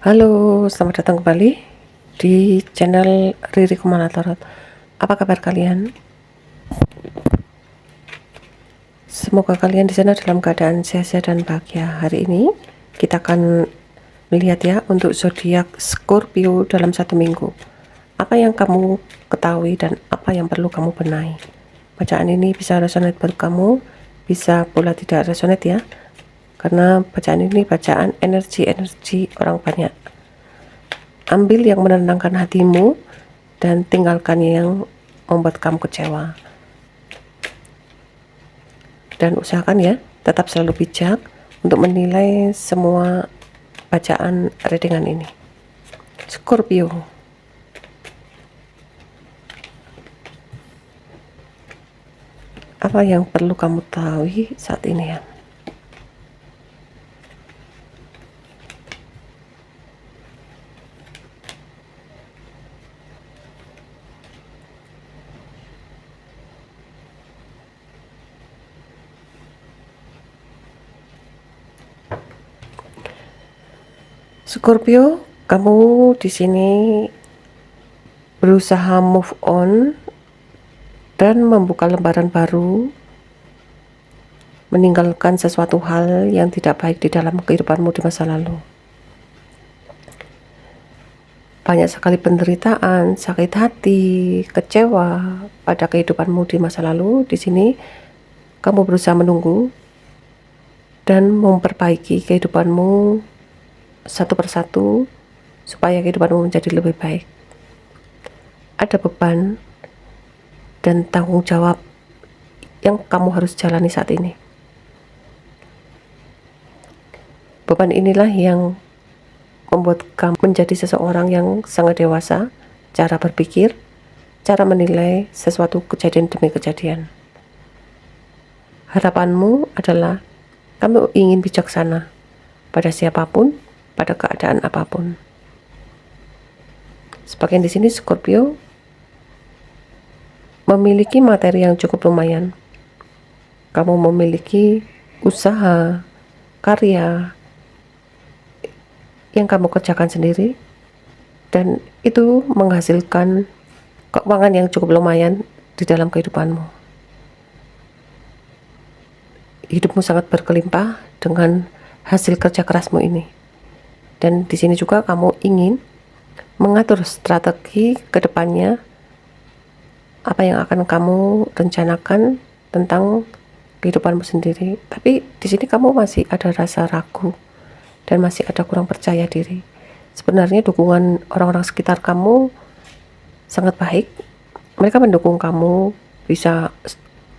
Halo, selamat datang kembali di channel Riri Kumala Tarot. Apa kabar kalian? Semoga kalian di sana dalam keadaan sehat-sehat dan bahagia. Hari ini kita akan melihat ya untuk zodiak Scorpio dalam satu minggu. Apa yang kamu ketahui dan apa yang perlu kamu benahi. Bacaan ini bisa resonate buat kamu, bisa pula tidak resonate ya. Karena bacaan ini bacaan energi-energi orang banyak. Ambil yang menenangkan hatimu dan tinggalkan yang membuat kamu kecewa. Dan usahakan ya, tetap selalu bijak untuk menilai semua bacaan readingan ini. Scorpio. Apa yang perlu kamu tahu saat ini ya? Scorpio, kamu di sini berusaha move on dan membuka lembaran baru, meninggalkan sesuatu hal yang tidak baik di dalam kehidupanmu di masa lalu. Banyak sekali penderitaan, sakit hati, kecewa pada kehidupanmu di masa lalu. Di sini kamu berusaha menunggu dan memperbaiki kehidupanmu satu persatu supaya kehidupanmu menjadi lebih baik. Ada beban dan tanggung jawab yang kamu harus jalani saat ini. Beban inilah yang membuat kamu menjadi seseorang yang sangat dewasa, cara berpikir, cara menilai sesuatu kejadian demi kejadian. Harapanmu adalah kamu ingin bijaksana pada siapapun, pada keadaan apapun. Sebagian di sini Scorpio memiliki materi yang cukup lumayan. Kamu memiliki usaha, karya yang kamu kerjakan sendiri, dan itu menghasilkan keuangan yang cukup lumayan di dalam kehidupanmu. Hidupmu sangat berkelimpah dengan hasil kerja kerasmu ini. Dan di sini juga kamu ingin mengatur strategi ke depannya, apa yang akan kamu rencanakan tentang kehidupanmu sendiri. Tapi di sini kamu masih ada rasa ragu dan masih ada kurang percaya diri. Sebenarnya dukungan orang-orang sekitar kamu sangat baik. Mereka mendukung kamu bisa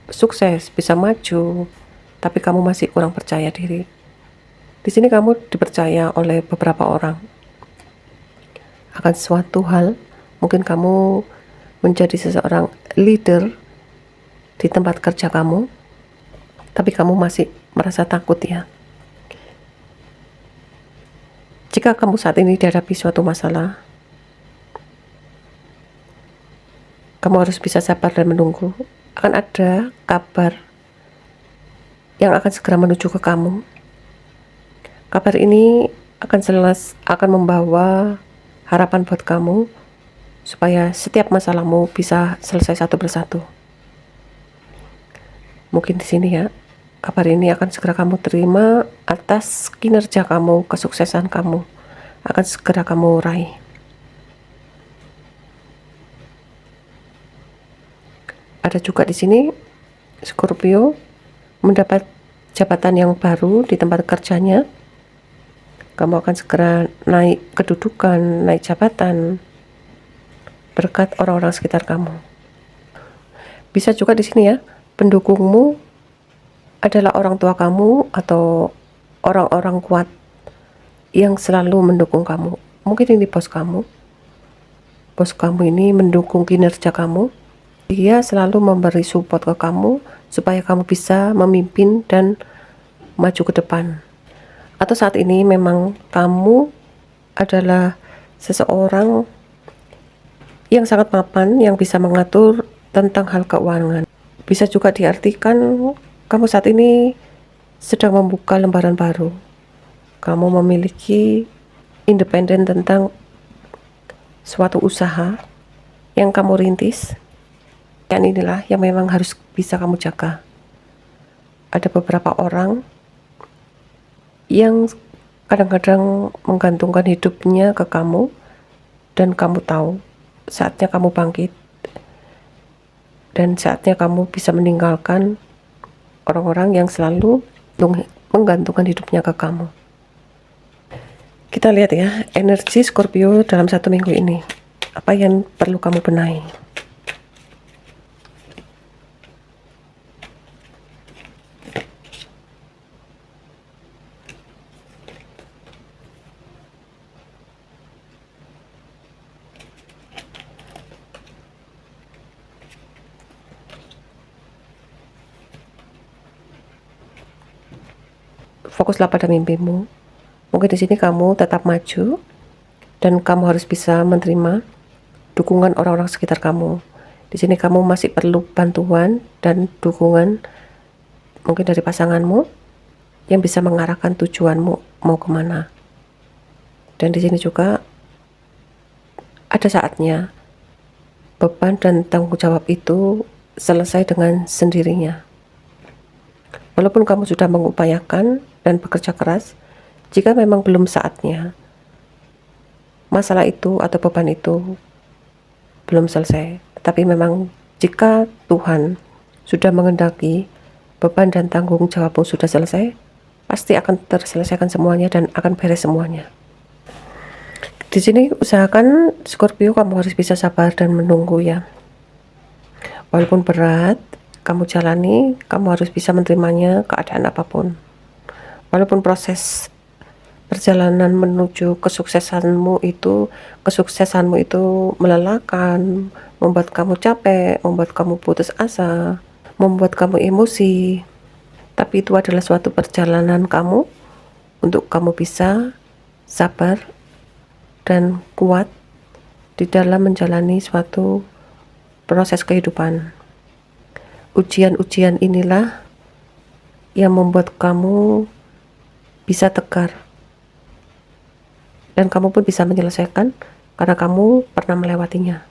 sukses, bisa maju, tapi kamu masih kurang percaya diri. Di sini kamu dipercaya oleh beberapa orang akan suatu hal. Mungkin kamu menjadi seseorang leader di tempat kerja kamu, tapi kamu masih merasa takut ya. Jika kamu saat ini dihadapi suatu masalah, kamu harus bisa sabar dan menunggu. Akan ada kabar yang akan segera menuju ke kamu. Kabar ini akan membawa harapan buat kamu supaya setiap masalahmu bisa selesai satu persatu. Mungkin di sini ya, kabar ini akan segera kamu terima atas kinerja kamu, kesuksesan kamu akan segera kamu raih. Ada juga di sini Scorpio mendapat jabatan yang baru di tempat kerjanya. Kamu akan segera naik kedudukan, naik jabatan berkat orang-orang sekitar kamu. Bisa juga di sini ya, pendukungmu adalah orang tua kamu atau orang-orang kuat yang selalu mendukung kamu. Mungkin ini bos kamu. Bos kamu ini mendukung kinerja kamu. Dia selalu memberi support ke kamu supaya kamu bisa memimpin dan maju ke depan. Atau saat ini memang kamu adalah seseorang yang sangat mapan, yang bisa mengatur tentang hal keuangan. Bisa juga diartikan kamu saat ini sedang membuka lembaran baru. Kamu memiliki independen tentang suatu usaha yang kamu rintis, dan inilah yang memang harus bisa kamu jaga. Ada beberapa orang yang kadang-kadang menggantungkan hidupnya ke kamu, dan kamu tahu saatnya kamu bangkit, dan saatnya kamu bisa meninggalkan orang-orang yang selalu menggantungkan hidupnya ke kamu. Kita lihat ya, energi Scorpio dalam 1 minggu ini. Apa yang perlu kamu benahi? Fokuslah pada mimpimu. Mungkin di sini kamu tetap maju, dan kamu harus bisa menerima dukungan orang-orang sekitar kamu. Di sini kamu masih perlu bantuan dan dukungan mungkin dari pasanganmu yang bisa mengarahkan tujuanmu mau kemana. Dan di sini juga ada saatnya beban dan tanggung jawab itu selesai dengan sendirinya. Walaupun kamu sudah mengupayakan dan bekerja keras, jika memang belum saatnya, masalah itu atau beban itu belum selesai. Tapi memang jika Tuhan sudah mengendaki beban dan tanggung jawabmu sudah selesai, pasti akan terselesaikan semuanya dan akan beres semuanya. Di sini usahakan Scorpio kamu harus bisa sabar dan menunggu ya. Walaupun berat kamu jalani, kamu harus bisa menerimanya keadaan apapun. Walaupun proses perjalanan menuju kesuksesanmu itu melelahkan, membuat kamu capek, membuat kamu putus asa, membuat kamu emosi, tapi itu adalah suatu perjalanan kamu untuk kamu bisa sabar dan kuat di dalam menjalani suatu proses kehidupan. Ujian-ujian inilah yang membuat kamu bisa tegar, dan kamu pun bisa menyelesaikan karena kamu pernah melewatinya.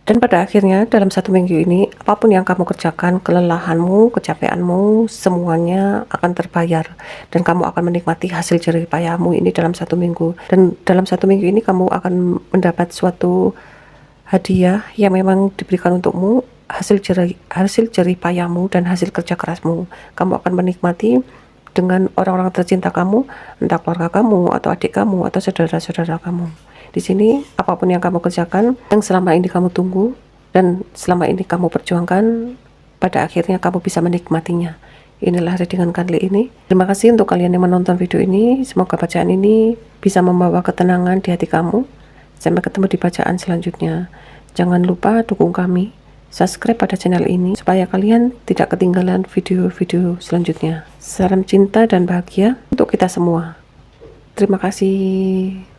Dan pada akhirnya dalam 1 minggu ini, apapun yang kamu kerjakan, kelelahanmu, kecapeanmu, semuanya akan terbayar, dan kamu akan menikmati hasil jerih payahmu ini dalam 1 minggu. Dan dalam 1 minggu ini kamu akan mendapat suatu hadiah yang memang diberikan untukmu, hasil jerih payahmu dan hasil kerja kerasmu. Kamu akan menikmati dengan orang-orang tercinta kamu, entah keluarga kamu atau adik kamu atau saudara-saudara kamu. Di sini apapun yang kamu kerjakan, yang selama ini kamu tunggu dan selama ini kamu perjuangkan, pada akhirnya kamu bisa menikmatinya. Inilah readingan kali ini. Terima kasih untuk kalian yang menonton video ini. Semoga bacaan ini bisa membawa ketenangan di hati kamu. Sampai ketemu di bacaan selanjutnya. Jangan lupa dukung kami, subscribe pada channel ini supaya kalian tidak ketinggalan video-video selanjutnya. Salam cinta dan bahagia untuk kita semua. Terima kasih.